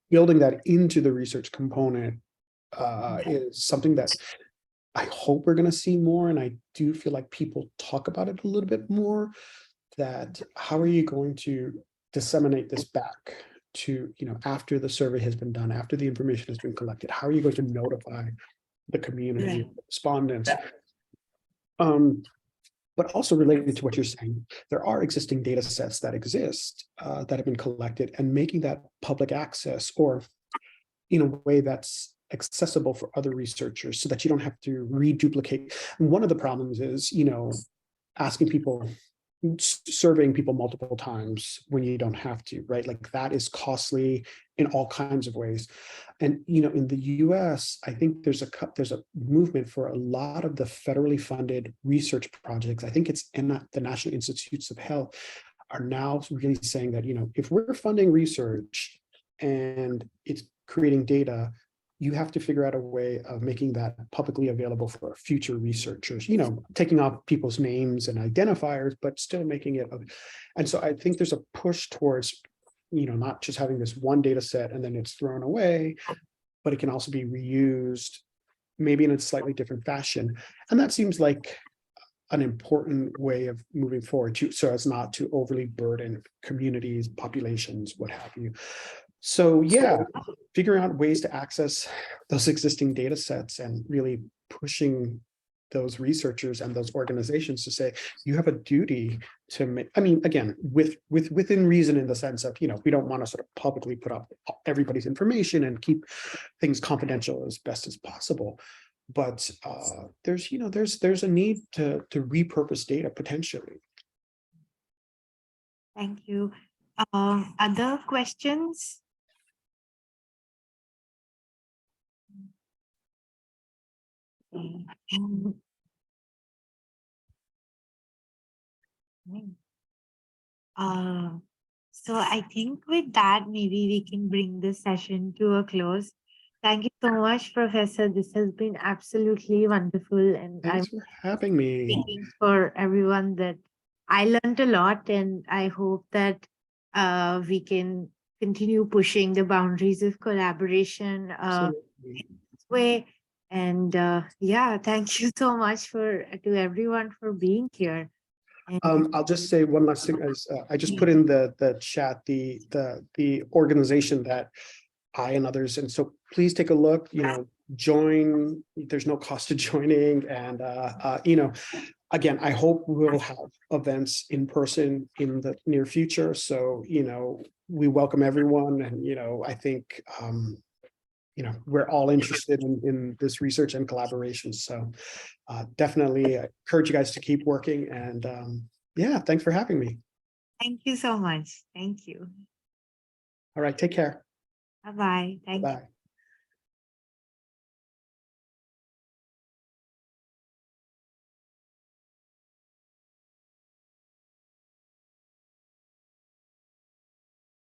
building that into the research component is something that I hope we're going to see more. And I do feel like people talk about it a little bit more, that how are you going to disseminate this back to, after the survey has been done, after the information has been collected, how are you going to notify the community, the respondents? But also related to what you're saying, there are existing data sets that exist that have been collected, and making that public access, or in a way that's accessible for other researchers, so that you don't have to reduplicate. And one of the problems is, asking people, surveying people multiple times when you don't have to, right? Like that is costly in all kinds of ways. And in the US, I think there's a movement for a lot of the federally funded research projects. I think it's in the National Institutes of Health, are now really saying that, if we're funding research and it's creating data, you have to figure out a way of making that publicly available for future researchers, taking off people's names and identifiers, but still making it. And so I think there's a push towards, not just having this one data set and then it's thrown away, but it can also be reused, maybe in a slightly different fashion. And that seems like an important way of moving forward, so as not to overly burden communities, populations, what have you. So yeah, figuring out ways to access those existing data sets and really pushing those researchers and those organizations to say, you have a duty to make, again, within reason, in the sense of, we don't want to sort of publicly put up everybody's information and keep things confidential as best as possible. But there's a need to repurpose data potentially.
Thank you. Other questions? So I think with that, maybe we can bring this session to a close. Thank you so much, Professor. This has been absolutely wonderful. And I'm
Thanks for having me.
speaking for everyone that I learned a lot, and I hope that we can continue pushing the boundaries of collaboration
Absolutely.
this way. And yeah, thank you so much to everyone for being here. And
I'll just say one last thing. As I just put in the chat the organization that I and others, and so please take a look. Join. There's no cost to joining, and again, I hope we'll have events in person in the near future. So we welcome everyone, and I think we're all interested in this research and collaboration. So definitely encourage you guys to keep working. And yeah, thanks for having me.
thank you so much. Thank you.
All right, take care.
Bye-bye. Thank you.
Bye.